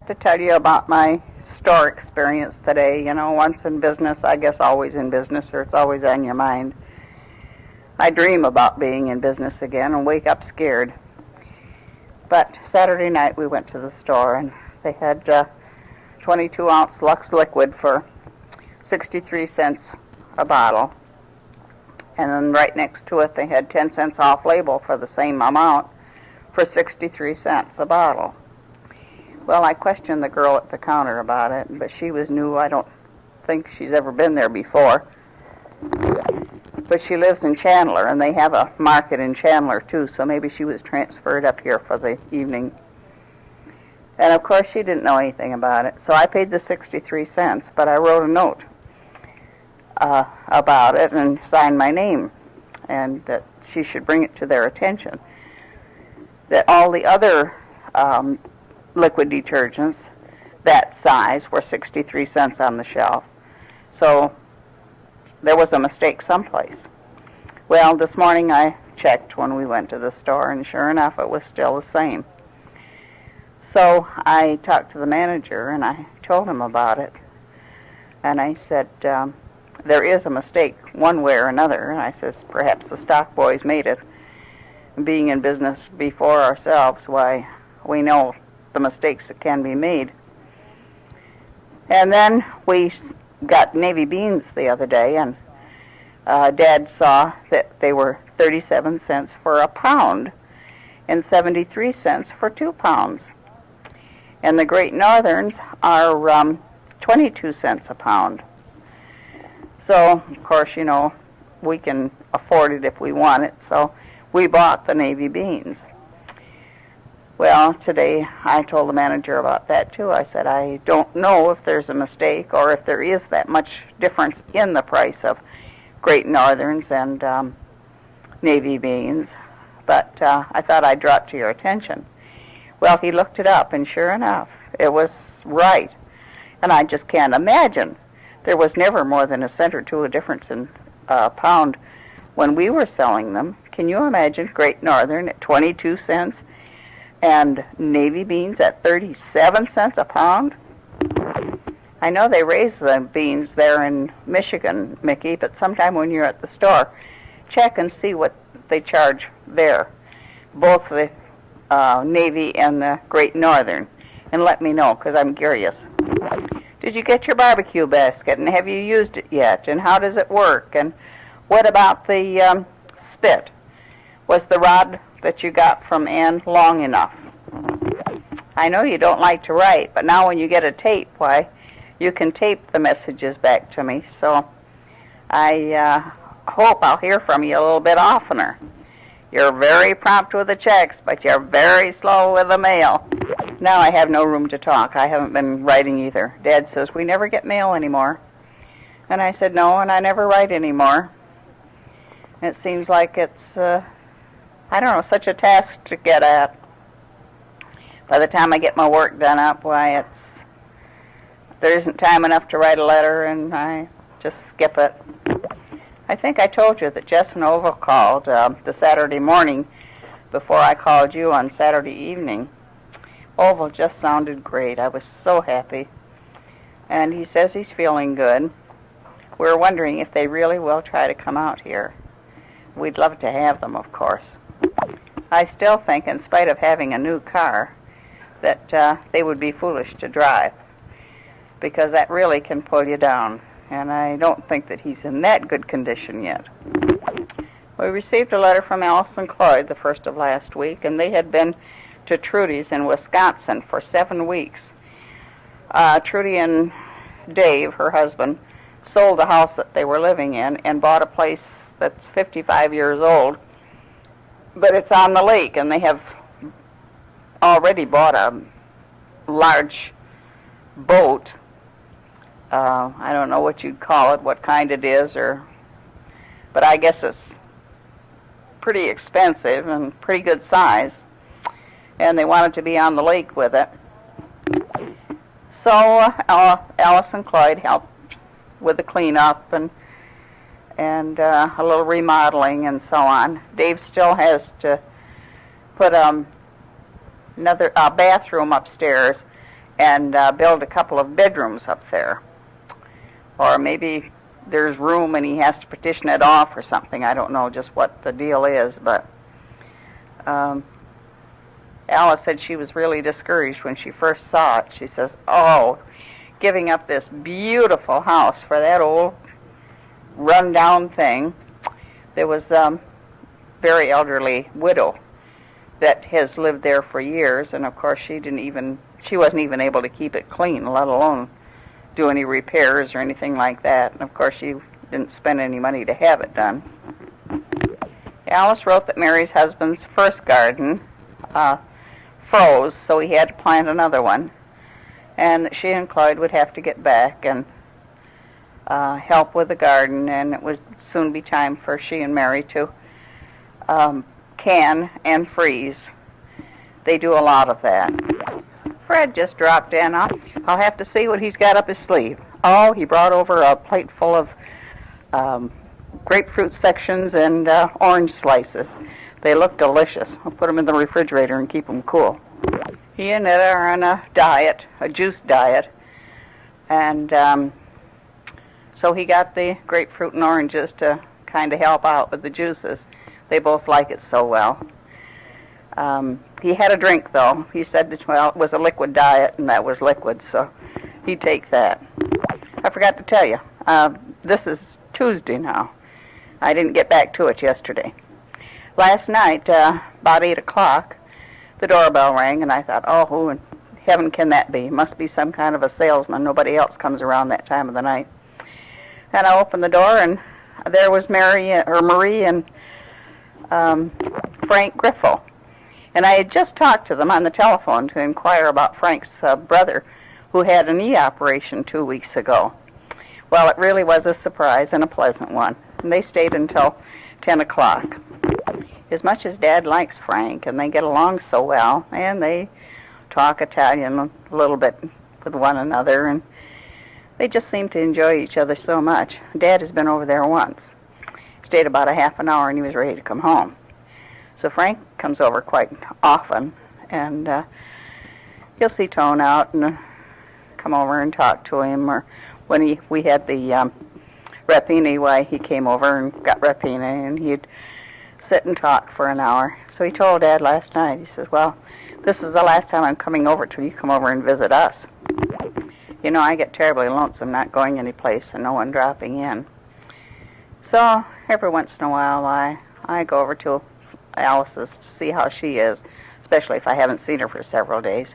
to tell you about my store experience today. You know, once in business, I guess always in business, or it's always on your mind. I dream about being in business again and wake up scared. But Saturday night we went to the store and they had 22-ounce Lux Liquid for 63 cents a bottle. And then right next to it they had 10 cents off label for the same amount for 63 cents a bottle. Well, I questioned the girl at the counter about it, but she was new. I don't think she's ever been there before. But she lives in Chandler, and they have a market in Chandler, too, so maybe she was transferred up here for the evening. And, of course, she didn't know anything about it. So I paid the 63 cents, but I wrote a note about it and signed my name, and that she should bring it to their attention. That all the other liquid detergents that size were 63 cents on the shelf. So there was a mistake someplace. Well, this morning I checked when we went to the store, and sure enough, it was still the same. So I talked to the manager, and I told him about it. And I said, there is a mistake one way or another. And I says, perhaps the stock boys made it. Being in business before ourselves, why, we know the mistakes that can be made. And then we got navy beans the other day, and Dad saw that they were 37 cents for a pound and 73 cents for 2 pounds. And the Great Northerns are 22 cents a pound. So, of course, you know, we can afford it if we want it, so we bought the navy beans. Well, today I told the manager about that too. I said, I don't know if there's a mistake or if there is that much difference in the price of Great Northerns and navy beans, but I thought I'd draw it to your attention. Well, he looked it up, and sure enough, it was right. And I just can't imagine. There was never more than a cent or two of difference in a pound when we were selling them. Can you imagine Great Northern at 22 cents and navy beans at 37 cents a pound? I know they raise the beans there in Michigan, Mickey, but sometime when you're at the store, check and see what they charge there, both the Navy and the Great Northern, and let me know, because I'm curious. Did you get your barbecue basket, and have you used it yet, and how does it work, and what about the spit? Was the rod that you got from Ann long enough? I know you don't like to write, but now when you get a tape, why, you can tape the messages back to me, so I hope I'll hear from you a little bit oftener. You're very prompt with the checks, but you're very slow with the mail. Now I have no room to talk. I haven't been writing either. Dad says, we never get mail anymore. And I said, no, and I never write anymore. It seems like it's, I don't know, such a task to get at. By the time I get my work done up, why, there isn't time enough to write a letter, and I just skip it. I think I told you that Jess and Oval called the Saturday morning before I called you on Saturday evening. Oval just sounded great. I was so happy. And he says he's feeling good. We're wondering if they really will try to come out here. We'd love to have them, of course. I still think, in spite of having a new car, that they would be foolish to drive, because that really can pull you down, and I don't think that he's in that good condition yet. We received a letter from Alice and Cloyd the first of last week, and they had been to Trudy's in Wisconsin for 7 weeks. Trudy and Dave, her husband, sold the house that they were living in and bought a place that's 55 years old, but it's on the lake, and they have already bought a large boat. I don't know what you'd call it, what kind it is, but I guess it's pretty expensive and pretty good size, and they wanted to be on the lake with it. So Alice and Clyde helped with the cleanup and a little remodeling and so on. Dave still has to put another bathroom upstairs and build a couple of bedrooms up there. Or maybe there's room and he has to partition it off or something. I don't know just what the deal is, but Alice said she was really discouraged when she first saw it. She says, oh, giving up this beautiful house for that old run-down thing. There was a very elderly widow that has lived there for years, and of course she wasn't even able to keep it clean, let alone do any repairs or anything like that. And of course she didn't spend any money to have it done. Alice wrote that Mary's husband's first garden froze, so he had to plant another one, and that she and Clyde would have to get back and help with the garden, and it would soon be time for she and Mary to can and freeze. They do a lot of that. Fred just dropped in. I'll have to see what he's got up his sleeve. Oh, he brought over a plate full of grapefruit sections and orange slices. They look delicious. I'll put them in the refrigerator and keep them cool. He and Ed are on a diet, a juice diet, and so he got the grapefruit and oranges to kind of help out with the juices. They both like it so well. He had a drink, though. He said that, well, it was a liquid diet, and that was liquid, so he'd take that. I forgot to tell you, this is Tuesday now. I didn't get back to it yesterday. Last night, about 8 o'clock, the doorbell rang, and I thought, oh, who in heaven can that be? Must be some kind of a salesman. Nobody else comes around that time of the night. And I opened the door, and there was Marie and Frank Griffo. And I had just talked to them on the telephone to inquire about Frank's brother, who had a knee operation 2 weeks ago. Well, it really was a surprise and a pleasant one. And they stayed until 10 o'clock. As much as Dad likes Frank, and they get along so well, and they talk Italian a little bit with one another, and they just seem to enjoy each other so much. Dad has been over there once. Stayed about a half an hour, and he was ready to come home. So Frank comes over quite often, and he'll see Tone out and come over and talk to him. Or when we had the rapini, why he came over and got rapini, and he'd sit and talk for an hour. So he told Dad last night, he says, well, this is the last time I'm coming over till you come over and visit us. You know, I get terribly lonesome not going any place and no one dropping in. So every once in a while I go over to Alice's to see how she is, especially if I haven't seen her for several days.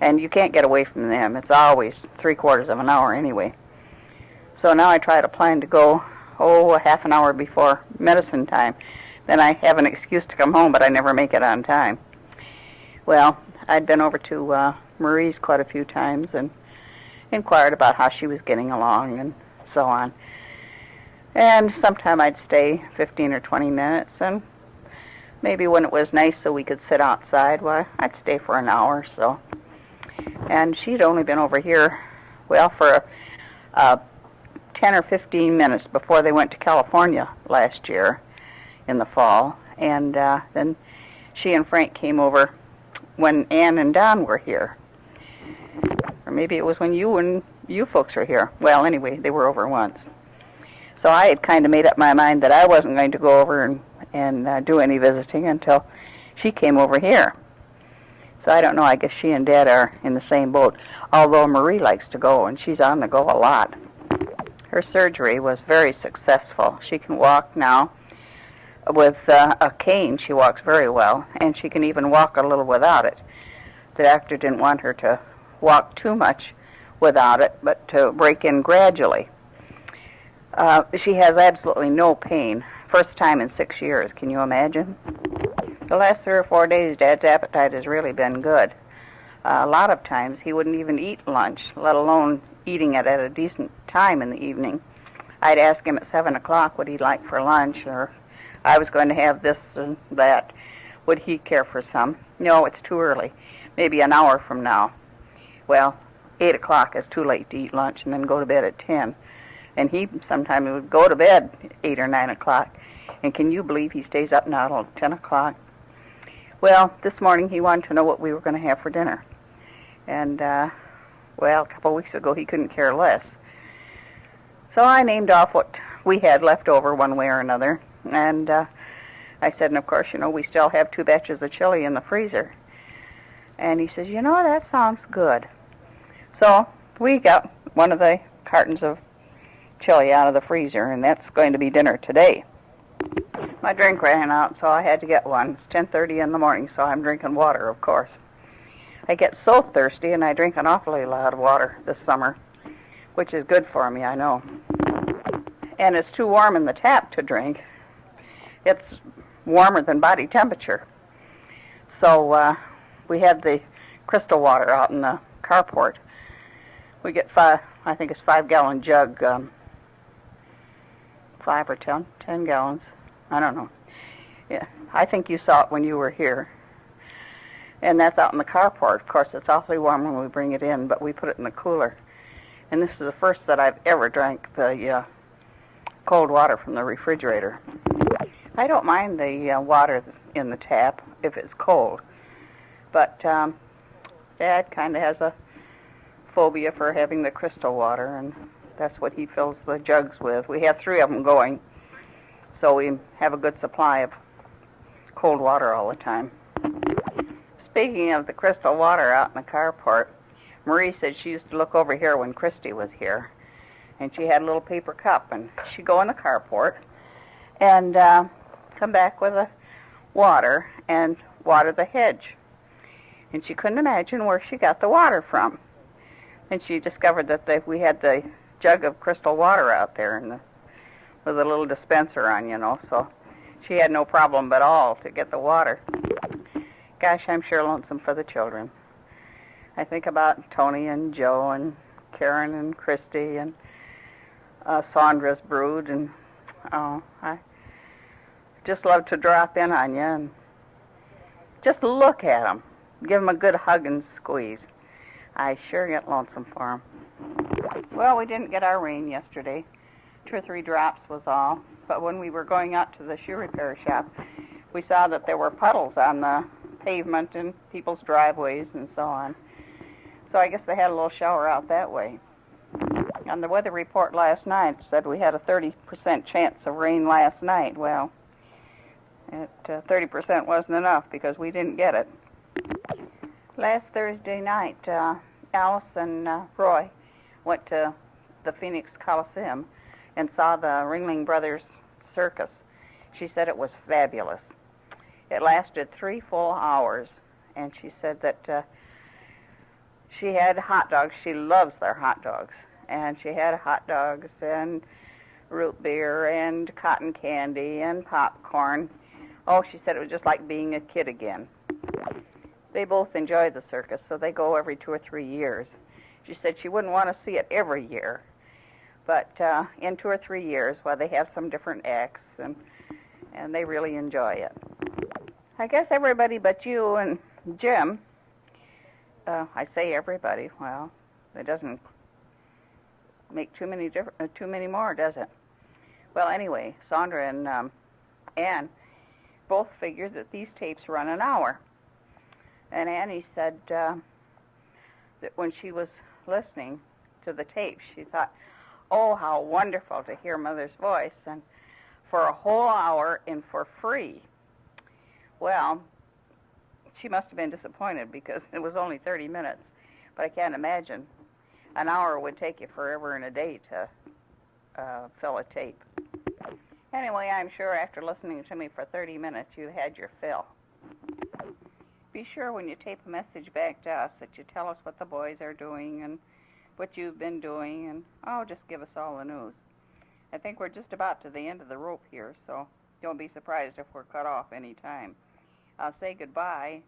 And you can't get away from them. It's always 3/4 of an hour anyway. So now I try to plan to go, a half an hour before medicine time. Then I have an excuse to come home, but I never make it on time. Well, I'd been over to Marie's quite a few times and inquired about how she was getting along and so on. And sometime I'd stay 15 or 20 minutes, and maybe when it was nice so we could sit outside, well, I'd stay for an hour or so. And she'd only been over here, well, for 10 or 15 minutes before they went to California last year in the fall. And then she and Frank came over when Ann and Don were here. Or maybe it was when you folks were here. Well, anyway, they were over once. So I had kind of made up my mind that I wasn't going to go over and do any visiting until she came over here. So I don't know, I guess she and Dad are in the same boat, although Marie likes to go, and she's on the go a lot. Her surgery was very successful. She can walk now. With a cane, she walks very well, and she can even walk a little without it. The doctor didn't want her to walk too much without it, but to break in gradually. She has absolutely no pain. First time in 6 years, can you imagine? The last 3 or 4 days, Dad's appetite has really been good. A lot of times, he wouldn't even eat lunch, let alone eating it at a decent time in the evening. I'd ask him at 7 o'clock what he'd like for lunch, or I was going to have this and that. Would he care for some? No, it's too early. Maybe an hour from now. Well, 8 o'clock is too late to eat lunch and then go to bed at 10. And he sometimes would go to bed at 8 or 9 o'clock. And can you believe he stays up now till 10 o'clock? Well, this morning he wanted to know what we were going to have for dinner. And, well, a couple of weeks ago he couldn't care less. So I named off what we had left over one way or another. And I said, and of course, we still have 2 batches of chili in the freezer. And he says, that sounds good. So we got one of the cartons of chili out of the freezer, and that's going to be dinner today. My drink ran out, so I had to get one. It's 10:30 in the morning, so I'm drinking water, of course. I get so thirsty, and I drink an awfully lot of water this summer, which is good for me, I know. And it's too warm in the tap to drink. It's warmer than body temperature. So we had the crystal water out in the carport. We get 5 gallon jug, 5 or 10 gallons. I don't know. Yeah, I think you saw it when you were here. And that's out in the carport. Of course, it's awfully warm when we bring it in, but we put it in the cooler. And this is the first that I've ever drank the cold water from the refrigerator. I don't mind the water in the tap if it's cold, but Dad kind of has a phobia for having the crystal water, and that's what he fills the jugs with. We have 3 of them going, so we have a good supply of cold water all the time. Speaking of the crystal water out in the carport, Marie said she used to look over here when Christy was here, and she had a little paper cup, and she'd go in the carport and come back with the water and water the hedge. And she couldn't imagine where she got the water from. And she discovered that we had the jug of crystal water out there with a little dispenser on, so she had no problem at all to get the water. Gosh, I'm sure lonesome for the children. I think about Tony and Joe and Karen and Christy and Sandra's brood, and I just love to drop in on you and just look at them, give them a good hug and squeeze. I sure get lonesome for them. Well, we didn't get our rain yesterday. 2 or 3 drops was all. But when we were going out to the shoe repair shop, we saw that there were puddles on the pavement and people's driveways and so on. So I guess they had a little shower out that way. On the weather report last night, it said we had a 30% chance of rain last night. Well, 30% wasn't enough because we didn't get it. Last Thursday night, Alice and Roy went to the Phoenix Coliseum and saw the Ringling Brothers Circus. She said it was fabulous. It lasted 3 full hours, and she said that she had hot dogs. She loves their hot dogs. And she had hot dogs and root beer and cotton candy and popcorn. Oh, she said it was just like being a kid again. They both enjoy the circus, so they go every 2 or 3 years. She said she wouldn't want to see it every year, but in 2 or 3 years, well, they have some different acts, and they really enjoy it. I guess everybody but you and Jim, I say everybody, well, it doesn't make too many more, does it? Well, anyway, Sandra and Ann both figured that these tapes run an hour. And Annie said that when she was listening to the tape, she thought, oh, how wonderful to hear Mother's voice, and for a whole hour and for free. Well, she must have been disappointed because it was only 30 minutes, but I can't imagine. An hour would take you forever and a day to fill a tape. Anyway, I'm sure after listening to me for 30 minutes, you had your fill. Be sure when you tape a message back to us that you tell us what the boys are doing and what you've been doing, and just give us all the news. I think we're just about to the end of the rope here, so don't be surprised if we're cut off any time. I'll say goodbye,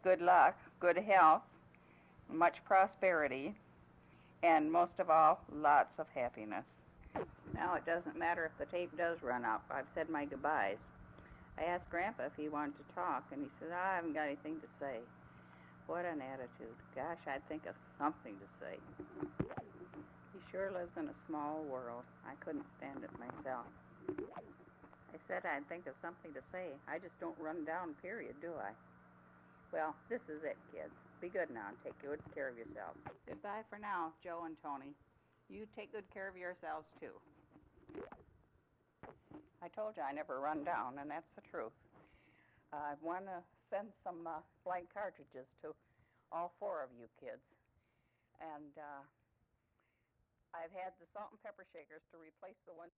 good luck, good health, much prosperity, and most of all, lots of happiness. Now, it doesn't matter if the tape does run out. I've said my goodbyes. I asked Grandpa if he wanted to talk, and he said, I haven't got anything to say. What an attitude. Gosh, I'd think of something to say. He sure lives in a small world. I couldn't stand it myself. I said I'd think of something to say. I just don't run down, period, do I? Well, this is it, kids. Be good now and take good care of yourselves. Goodbye for now, Joe and Tony. You take good care of yourselves, too. I told you I never run down, and that's the truth. I want to send some blank cartridges to all 4 of you kids. And I've had the salt and pepper shakers to replace the ones